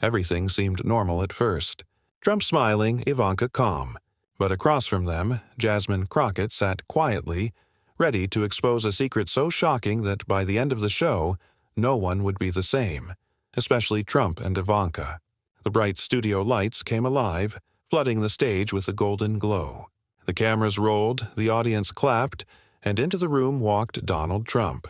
Everything seemed normal at first. Trump smiling, Ivanka calm. But across from them, Jasmine Crockett sat quietly, ready to expose a secret so shocking that by the end of the show, no one would be the same, especially Trump and Ivanka. The bright studio lights came alive, flooding the stage with a golden glow. The cameras rolled, the audience clapped, and into the room walked Donald Trump.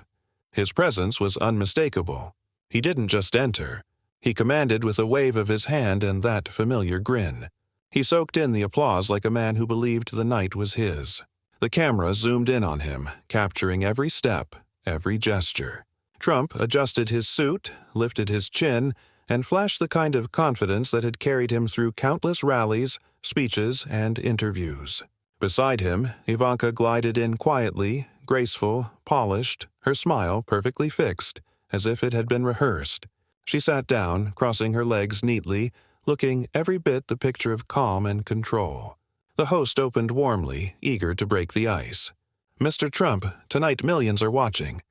His presence was unmistakable. He didn't just enter. He commanded with a wave of his hand and that familiar grin. He soaked in the applause like a man who believed the night was his. The camera zoomed in on him, capturing every step, every gesture. Trump adjusted his suit, lifted his chin, and flashed the kind of confidence that had carried him through countless rallies, speeches, and interviews. Beside him, Ivanka glided in quietly, graceful, polished, her smile perfectly fixed, as if it had been rehearsed. She sat down, crossing her legs neatly, looking every bit the picture of calm and control. The host opened warmly, eager to break the ice. "Mr. Trump, tonight millions are watching.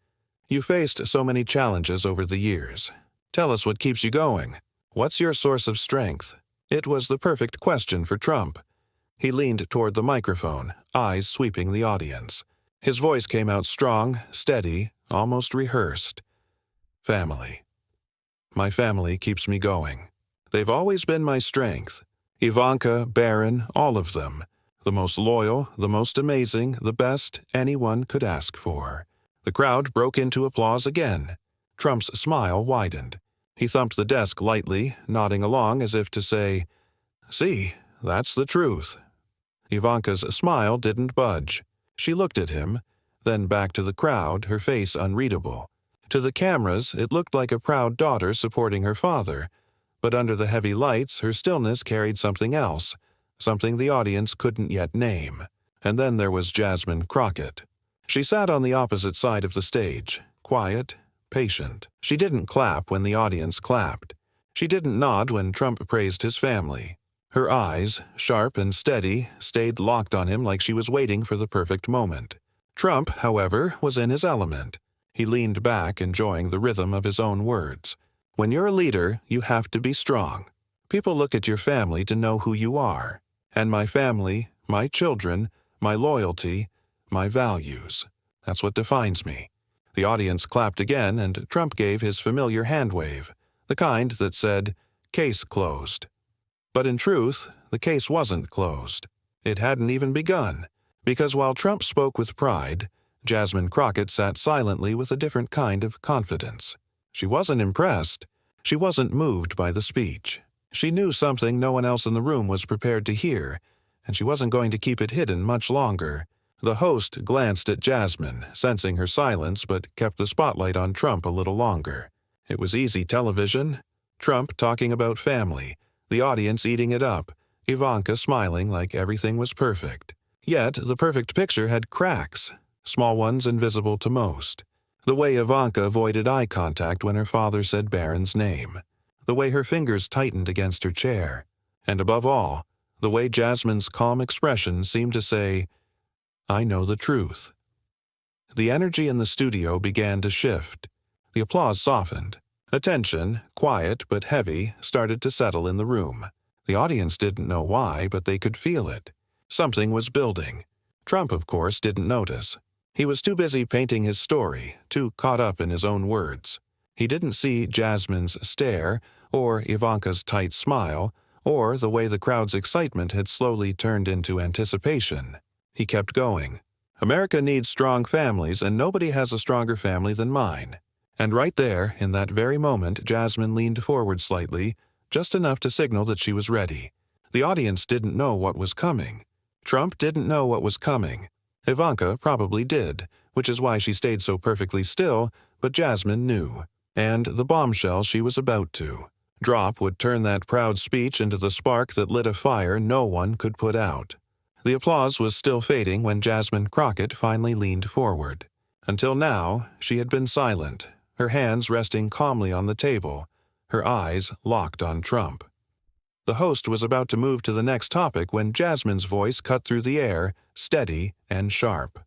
You faced so many challenges over the years. Tell us what keeps you going. What's your source of strength?" It was the perfect question for Trump. He leaned toward the microphone, eyes sweeping the audience. His voice came out strong, steady, almost rehearsed. "Family. My family keeps me going. They've always been my strength. Ivanka, Barron, all of them. The most loyal, the most amazing, the best anyone could ask for." The crowd broke into applause again. Trump's smile widened. He thumped the desk lightly, nodding along as if to say, "See, that's the truth." Ivanka's smile didn't budge. She looked at him, then back to the crowd, her face unreadable. To the cameras, it looked like a proud daughter supporting her father, but under the heavy lights, her stillness carried something else, something the audience couldn't yet name. And then there was Jasmine Crockett. She sat on the opposite side of the stage, quiet, patient. She didn't clap when the audience clapped. She didn't nod when Trump praised his family. Her eyes, sharp and steady, stayed locked on him like she was waiting for the perfect moment. Trump, however, was in his element. He leaned back, enjoying the rhythm of his own words. "When you're a leader, you have to be strong. People look at your family to know who you are. And my family, my children, my loyalty, my values. That's what defines me." The audience clapped again, and Trump gave his familiar hand wave, the kind that said, "Case closed." But in truth, the case wasn't closed. It hadn't even begun, because while Trump spoke with pride, Jasmine Crockett sat silently with a different kind of confidence. She wasn't impressed. She wasn't moved by the speech. She knew something no one else in the room was prepared to hear, and she wasn't going to keep it hidden much longer. The host glanced at Jasmine, sensing her silence, but kept the spotlight on Trump a little longer. It was easy television. Trump talking about family, the audience eating it up, Ivanka smiling like everything was perfect. Yet the perfect picture had cracks, small ones invisible to most. The way Ivanka avoided eye contact when her father said Barron's name. The way her fingers tightened against her chair. And above all, the way Jasmine's calm expression seemed to say, "I know the truth." The energy in the studio began to shift. The applause softened. Attention, quiet but heavy, started to settle in the room. The audience didn't know why, but they could feel it. Something was building. Trump, of course, didn't notice. He was too busy painting his story, too caught up in his own words. He didn't see Jasmine's stare, or Ivanka's tight smile, or the way the crowd's excitement had slowly turned into anticipation. He kept going. "America needs strong families, and nobody has a stronger family than mine." And right there, in that very moment, Jasmine leaned forward slightly, just enough to signal that she was ready. The audience didn't know what was coming. Trump didn't know what was coming. Ivanka probably did, which is why she stayed so perfectly still, but Jasmine knew. And the bombshell she was about to drop would turn that proud speech into the spark that lit a fire no one could put out. The applause was still fading when Jasmine Crockett finally leaned forward. Until now, she had been silent, her hands resting calmly on the table, her eyes locked on Trump. The host was about to move to the next topic when Jasmine's voice cut through the air, steady and sharp.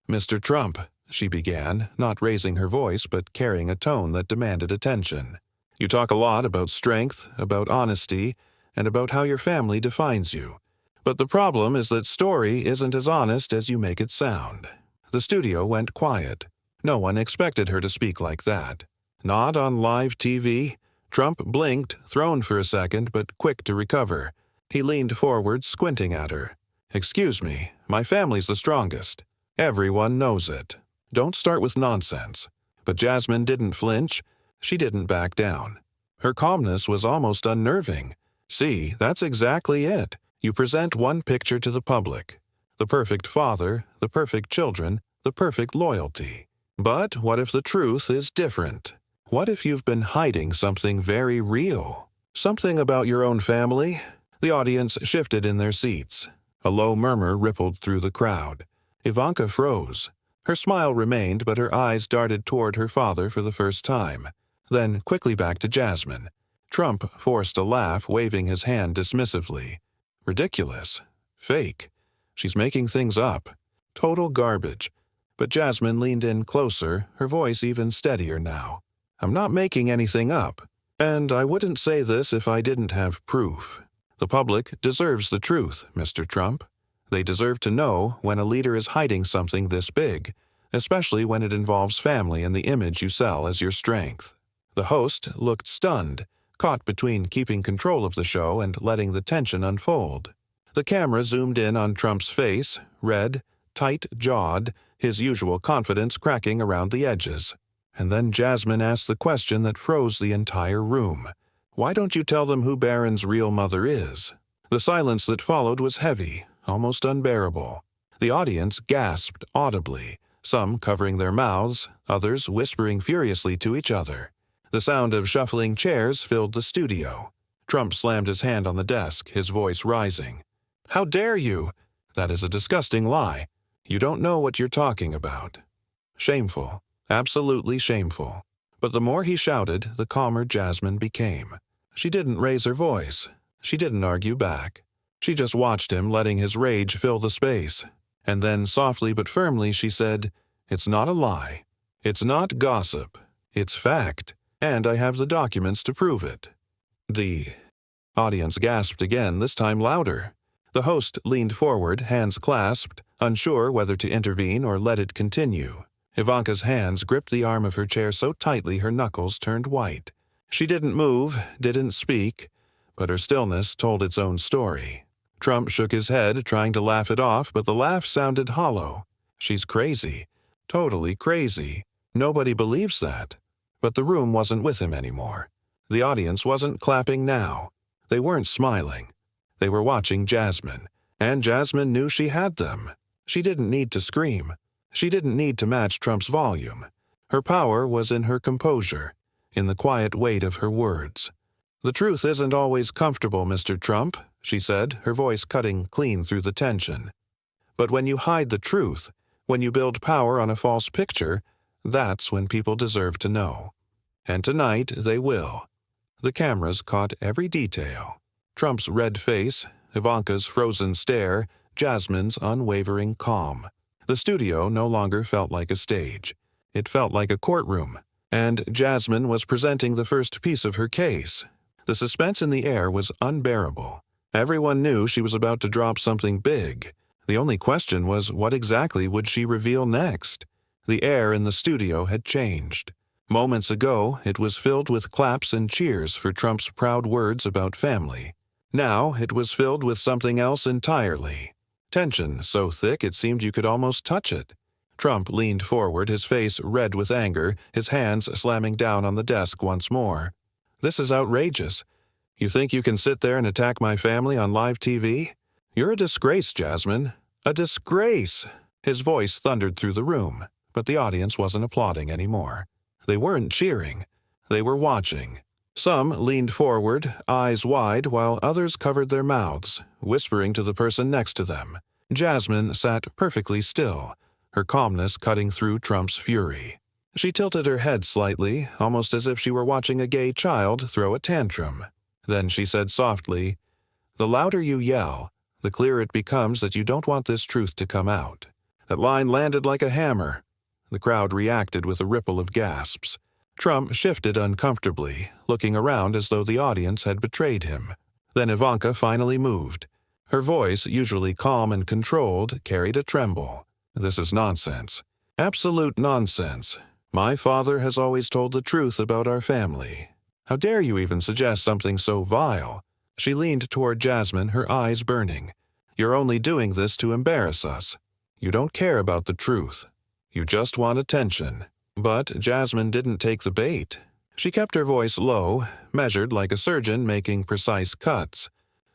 "Mr. Trump," she began, not raising her voice but carrying a tone that demanded attention. You talk a lot about strength, about honesty, and about how your family defines you. But the problem is that story isn't as honest as you make it sound. The studio went quiet. No one expected her to speak like that. Not on live TV. Trump blinked, thrown for a second, but quick to recover. He leaned forward, squinting at her. "Excuse me, my family's the strongest. Everyone knows it. Don't start with nonsense." But Jasmine didn't flinch. She didn't back down. Her calmness was almost unnerving. See, that's exactly it. You present one picture to the public. The perfect father, the perfect children, the perfect loyalty. But what if the truth is different? What if you've been hiding something very real? Something about your own family? The audience shifted in their seats. A low murmur rippled through the crowd. Ivanka froze. Her smile remained, but her eyes darted toward her father for the first time. Then quickly back to Jasmine. Trump forced a laugh, waving his hand dismissively. Ridiculous. Fake. She's making things up. Total garbage. But Jasmine leaned in closer, her voice even steadier now. "I'm not making anything up. And I wouldn't say this if I didn't have proof. The public deserves the truth, Mr. Trump. They deserve to know when a leader is hiding something this big, especially when it involves family and the image you sell as your strength." The host looked stunned, caught between keeping control of the show and letting the tension unfold. The camera zoomed in on Trump's face, red, tight-jawed, his usual confidence cracking around the edges. And then Jasmine asked the question that froze the entire room. "Why don't you tell them who Barron's real mother is?" The silence that followed was heavy, almost unbearable. The audience gasped audibly, some covering their mouths, others whispering furiously to each other. The sound of shuffling chairs filled the studio. Trump slammed his hand on the desk, his voice rising. "How dare you? That is a disgusting lie. You don't know what you're talking about." Shameful. Absolutely shameful. But the more he shouted, the calmer Jasmine became. She didn't raise her voice. She didn't argue back. She just watched him, letting his rage fill the space. And then, softly but firmly, she said, "It's not a lie. It's not gossip. It's fact. And I have the documents to prove it." The audience gasped again, this time louder. The host leaned forward, hands clasped, unsure whether to intervene or let it continue. Ivanka's hands gripped the arm of her chair so tightly her knuckles turned white. She didn't move, didn't speak, but her stillness told its own story. Trump shook his head, trying to laugh it off, but the laugh sounded hollow. "She's crazy. Totally crazy. Nobody believes that." But the room wasn't with him anymore. The audience wasn't clapping now. They weren't smiling. They were watching Jasmine, and Jasmine knew she had them. She didn't need to scream. She didn't need to match Trump's volume. Her power was in her composure, in the quiet weight of her words. "The truth isn't always comfortable, Mr. Trump," she said, her voice cutting clean through the tension. "But when you hide the truth, when you build power on a false picture, that's when people deserve to know. And tonight they will." The cameras caught every detail. Trump's red face, Ivanka's frozen stare, Jasmine's unwavering calm. The studio no longer felt like a stage. It felt like a courtroom, and Jasmine was presenting the first piece of her case. The suspense in the air was unbearable. Everyone knew she was about to drop something big. The only question was, what exactly would she reveal next? The air in the studio had changed. Moments ago, it was filled with claps and cheers for Trump's proud words about family. Now it was filled with something else entirely. Tension so thick it seemed you could almost touch it. Trump leaned forward, his face red with anger, his hands slamming down on the desk once more. "This is outrageous. You think you can sit there and attack my family on live TV? You're a disgrace, Jasmine. A disgrace!" His voice thundered through the room, but the audience wasn't applauding anymore. They weren't cheering. They were watching. Some leaned forward, eyes wide, while others covered their mouths, whispering to the person next to them. Jasmine sat perfectly still, her calmness cutting through Trump's fury. She tilted her head slightly, almost as if she were watching a gay child throw a tantrum. Then she said softly, "The louder you yell, the clearer it becomes that you don't want this truth to come out." That line landed like a hammer. The crowd reacted with a ripple of gasps. Trump shifted uncomfortably, looking around as though the audience had betrayed him. Then Ivanka finally moved. Her voice, usually calm and controlled, carried a tremble. "This is nonsense. Absolute nonsense. My father has always told the truth about our family. How dare you even suggest something so vile?" She leaned toward Jasmine, her eyes burning. "You're only doing this to embarrass us. You don't care about the truth. You just want attention." But Jasmine didn't take the bait. She kept her voice low, measured like a surgeon making precise cuts.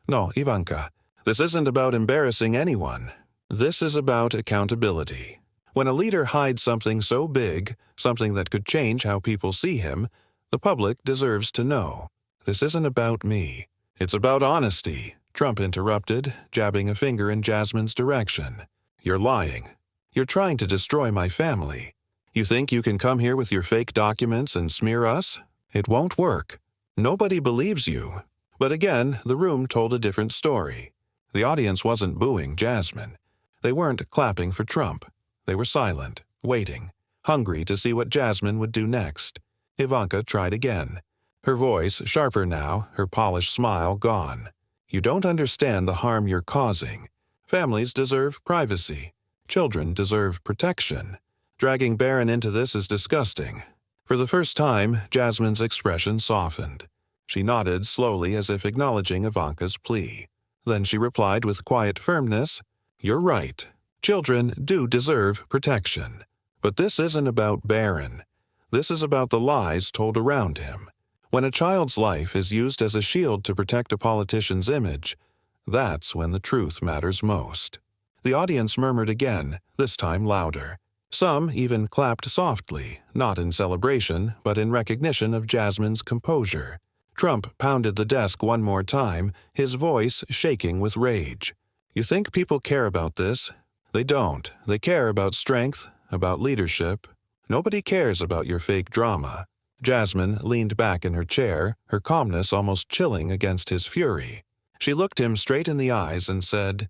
"No, Ivanka, this isn't about embarrassing anyone. This is about accountability. When a leader hides something so big, something that could change how people see him, the public deserves to know. This isn't about me. It's about honesty," Trump interrupted, jabbing a finger in Jasmine's direction. "You're lying. You're trying to destroy my family. You think you can come here with your fake documents and smear us? It won't work. Nobody believes you." But again, the room told a different story. The audience wasn't booing Jasmine. They weren't clapping for Trump. They were silent, waiting, hungry to see what Jasmine would do next. Ivanka tried again. Her voice sharper now, her polished smile gone. "You don't understand the harm you're causing. Families deserve privacy. Children deserve protection. Dragging Barron into this is disgusting." For the first time, Jasmine's expression softened. She nodded slowly as if acknowledging Ivanka's plea. Then she replied with quiet firmness, "You're right. Children do deserve protection. But this isn't about Barron. This is about the lies told around him. When a child's life is used as a shield to protect a politician's image, that's when the truth matters most." The audience murmured again, this time louder. Some even clapped softly, not in celebration, but in recognition of Jasmine's composure. Trump pounded the desk one more time, his voice shaking with rage. "You think people care about this? They don't. They care about strength, about leadership. Nobody cares about your fake drama." Jasmine leaned back in her chair, her calmness almost chilling against his fury. She looked him straight in the eyes and said,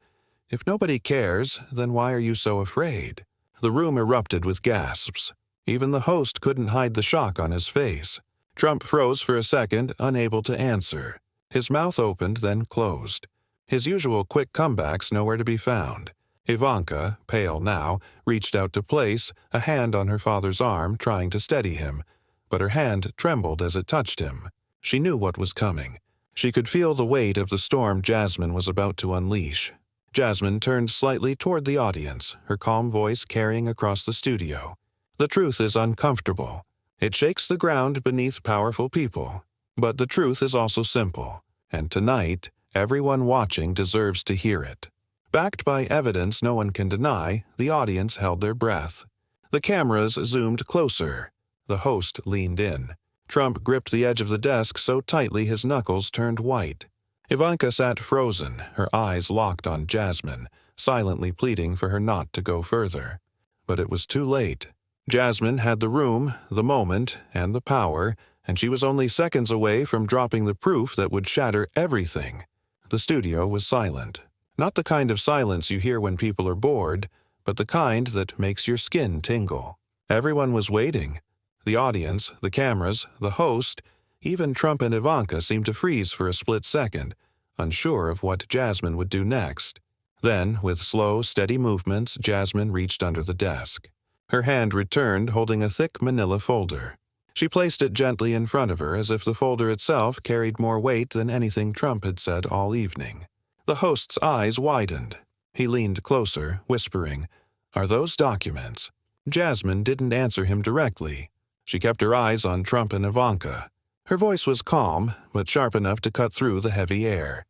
"If nobody cares, then why are you so afraid?" The room erupted with gasps. Even the host couldn't hide the shock on his face. Trump froze for a second, unable to answer. His mouth opened, then closed. His usual quick comebacks nowhere to be found. Ivanka, pale now, reached out to place a hand on her father's arm, trying to steady him, but her hand trembled as it touched him. She knew what was coming. She could feel the weight of the storm Jasmine was about to unleash. Jasmine turned slightly toward the audience, her calm voice carrying across the studio. "The truth is uncomfortable. It shakes the ground beneath powerful people. But the truth is also simple, and tonight, everyone watching deserves to hear it." Backed by evidence no one can deny, the audience held their breath. The cameras zoomed closer. The host leaned in. Trump gripped the edge of the desk so tightly his knuckles turned white. Ivanka sat frozen, her eyes locked on Jasmine, silently pleading for her not to go further. But it was too late. Jasmine had the room, the moment, and the power, and she was only seconds away from dropping the proof that would shatter everything. The studio was silent. Not the kind of silence you hear when people are bored, but the kind that makes your skin tingle. Everyone was waiting. The audience, the cameras, the host, even Trump and Ivanka seemed to freeze for a split second, unsure of what Jasmine would do next. Then, with slow, steady movements, Jasmine reached under the desk. Her hand returned holding a thick manila folder. She placed it gently in front of her as if the folder itself carried more weight than anything Trump had said all evening. The host's eyes widened. He leaned closer, whispering, "Are those documents?" Jasmine didn't answer him directly. She kept her eyes on Trump and Ivanka. Her voice was calm, but sharp enough to cut through the heavy air.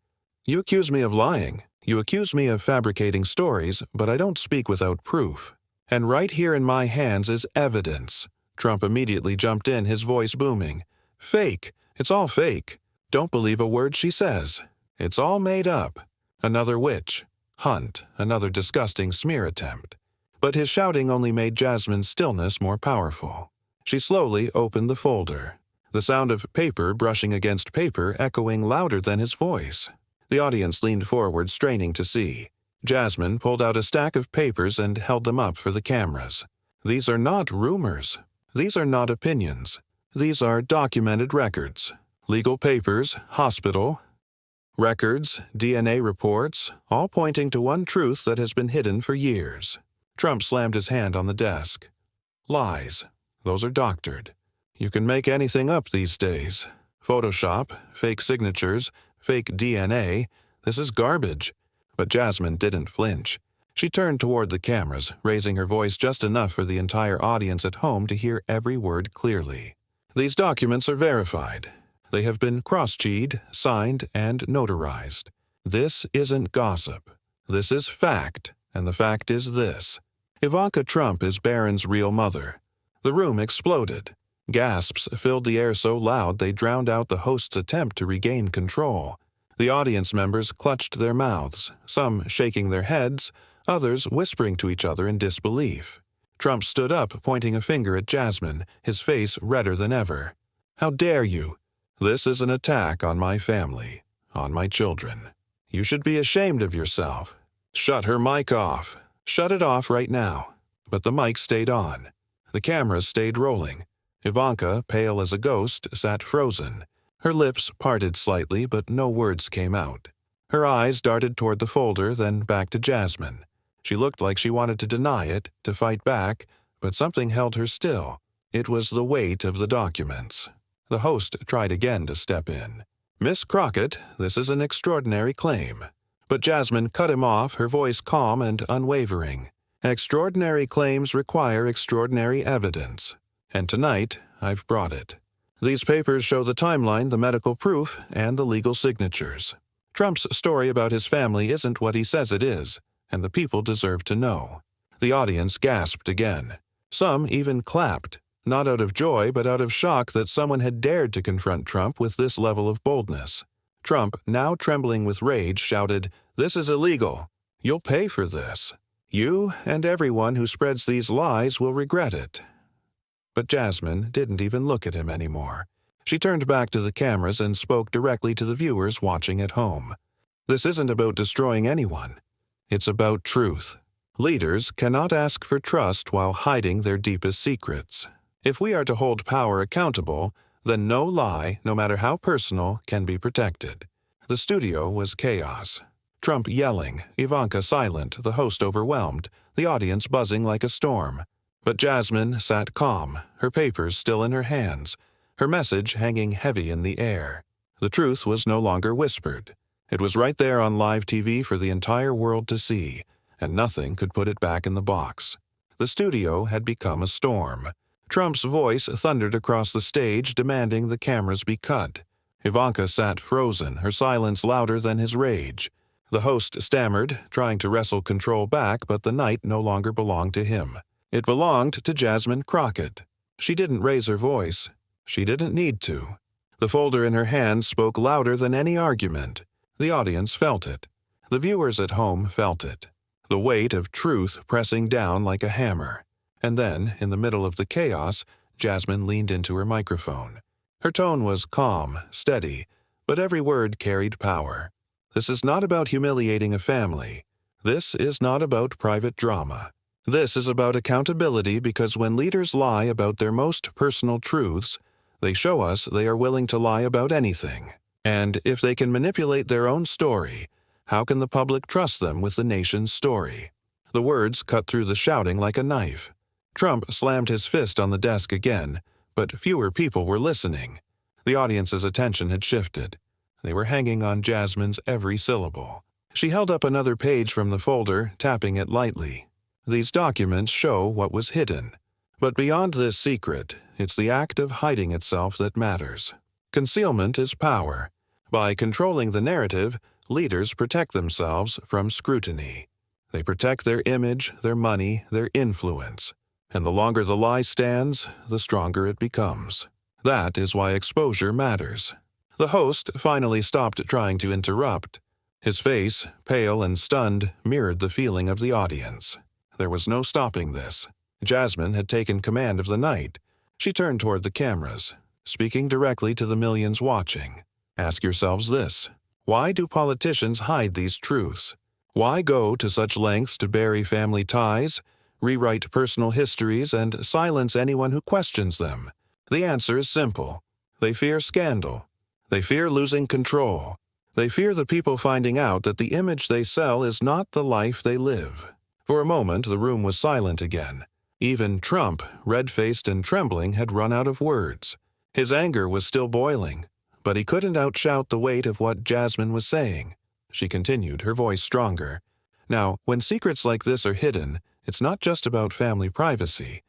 "You accuse me of lying. You accuse me of fabricating stories, but I don't speak without proof. And right here in my hands is evidence." Trump immediately jumped in, his voice booming. "Fake. It's all fake. Don't believe a word she says. It's all made up. Another witch hunt, another disgusting smear attempt." But his shouting only made Jasmine's stillness more powerful. She slowly opened the folder, the sound of paper brushing against paper echoing louder than his voice. The audience leaned forward, straining to see. Jasmine pulled out a stack of papers and held them up for the cameras. "These are not rumors. These are not opinions. These are documented records, legal papers, hospital records, DNA reports, all pointing to one truth that has been hidden for years. Trump slammed his hand on the desk. Lies. Those are doctored. You can make anything up these days. Photoshop, fake signatures, fake DNA. This is garbage. But Jasmine didn't flinch. She turned toward the cameras, raising her voice just enough for the entire audience at home to hear every word clearly. These documents are verified. They have been cross-checked, signed, and notarized. This isn't gossip. This is fact, and the fact is this. Ivanka Trump is Barron's real mother. The room exploded. Gasps filled the air so loud they drowned out the host's attempt to regain control. The audience members clutched their mouths, some shaking their heads, others whispering to each other in disbelief. Trump stood up, pointing a finger at Jasmine, his face redder than ever. "How dare you? This is an attack on my family, on my children. You should be ashamed of yourself. Shut her mic off. Shut it off right now." But the mic stayed on. The cameras stayed rolling. Ivanka, pale as a ghost, sat frozen. Her lips parted slightly, but no words came out. Her eyes darted toward the folder, then back to Jasmine. She looked like she wanted to deny it, to fight back, but something held her still. It was the weight of the documents. The host tried again to step in. "Miss Crockett, this is an extraordinary claim." But Jasmine cut him off, her voice calm and unwavering. "Extraordinary claims require extraordinary evidence. And tonight, I've brought it. These papers show the timeline, the medical proof, and the legal signatures. Trump's story about his family isn't what he says it is, and the people deserve to know." The audience gasped again. Some even clapped. Not out of joy, but out of shock that someone had dared to confront Trump with this level of boldness. Trump, now trembling with rage, shouted, "This is illegal. You'll pay for this. You and everyone who spreads these lies will regret it." But Jasmine didn't even look at him anymore. She turned back to the cameras and spoke directly to the viewers watching at home. "This isn't about destroying anyone. It's about truth. Leaders cannot ask for trust while hiding their deepest secrets. If we are to hold power accountable, then no lie, no matter how personal, can be protected." The studio was chaos. Trump yelling, Ivanka silent, the host overwhelmed, the audience buzzing like a storm. But Jasmine sat calm, her papers still in her hands, her message hanging heavy in the air. The truth was no longer whispered. It was right there on live TV for the entire world to see, and nothing could put it back in the box. The studio had become a storm. Trump's voice thundered across the stage, demanding the cameras be cut. Ivanka sat frozen, her silence louder than his rage. The host stammered, trying to wrestle control back, but the night no longer belonged to him. It belonged to Jasmine Crockett. She didn't raise her voice. She didn't need to. The folder in her hand spoke louder than any argument. The audience felt it. The viewers at home felt it. The weight of truth pressing down like a hammer. And then, in the middle of the chaos, Jasmine leaned into her microphone. Her tone was calm, steady, but every word carried power. This is not about humiliating a family. This is not about private drama. This is about accountability, because when leaders lie about their most personal truths, they show us they are willing to lie about anything. And if they can manipulate their own story, how can the public trust them with the nation's story? The words cut through the shouting like a knife. Trump slammed his fist on the desk again, but fewer people were listening. The audience's attention had shifted. They were hanging on Jasmine's every syllable. She held up another page from the folder, tapping it lightly. These documents show what was hidden. But beyond this secret, it's the act of hiding itself that matters. Concealment is power. By controlling the narrative, leaders protect themselves from scrutiny. They protect their image, their money, their influence. And the longer the lie stands, the stronger it becomes. That is why exposure matters. The host finally stopped trying to interrupt. His face, pale and stunned, mirrored the feeling of the audience. There was no stopping this. Jasmine had taken command of the night. She turned toward the cameras, speaking directly to the millions watching. Ask yourselves this: why do politicians hide these truths? Why go to such lengths to bury family ties, rewrite personal histories, and silence anyone who questions them? The answer is simple. They fear scandal. They fear losing control. They fear the people finding out that the image they sell is not the life they live. For a moment, the room was silent again. Even Trump, red-faced and trembling, had run out of words. His anger was still boiling, but he couldn't outshout the weight of what Jasmine was saying. She continued, her voice stronger. Now, when secrets like this are hidden, it's not just about family privacy.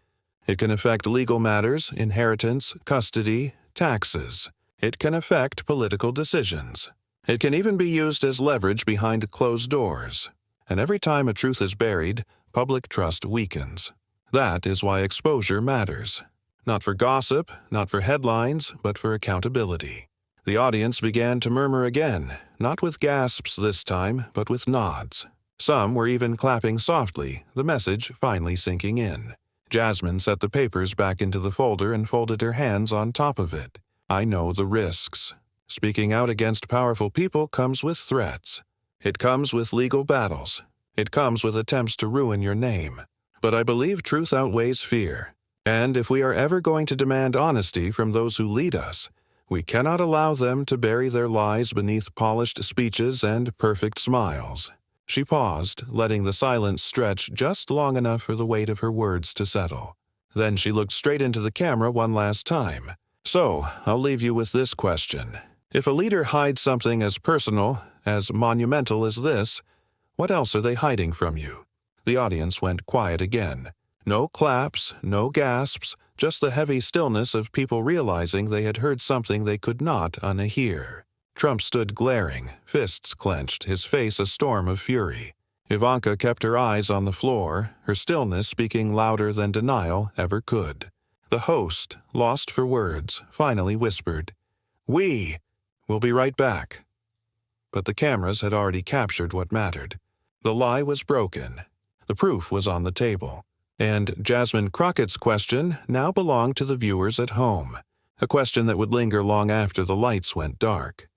It can affect legal matters, inheritance, custody, taxes. It can affect political decisions. It can even be used as leverage behind closed doors. And every time a truth is buried, public trust weakens. That is why exposure matters. Not for gossip, not for headlines, but for accountability. The audience began to murmur again, not with gasps this time, but with nods. Some were even clapping softly, the message finally sinking in. Jasmine set the papers back into the folder and folded her hands on top of it. I know the risks. Speaking out against powerful people comes with threats. It comes with legal battles. It comes with attempts to ruin your name. But I believe truth outweighs fear. And if we are ever going to demand honesty from those who lead us, we cannot allow them to bury their lies beneath polished speeches and perfect smiles. She paused, letting the silence stretch just long enough for the weight of her words to settle. Then she looked straight into the camera one last time. So, I'll leave you with this question. If a leader hides something as personal, as monumental as this, what else are they hiding from you? The audience went quiet again. No claps, no gasps, just the heavy stillness of people realizing they had heard something they could not unhear. Trump stood glaring, fists clenched, his face a storm of fury. Ivanka kept her eyes on the floor, her stillness speaking louder than denial ever could. The host, lost for words, finally whispered, "We'll be right back." But the cameras had already captured what mattered. The lie was broken. The proof was on the table. And Jasmine Crockett's question now belonged to the viewers at home, a question that would linger long after the lights went dark.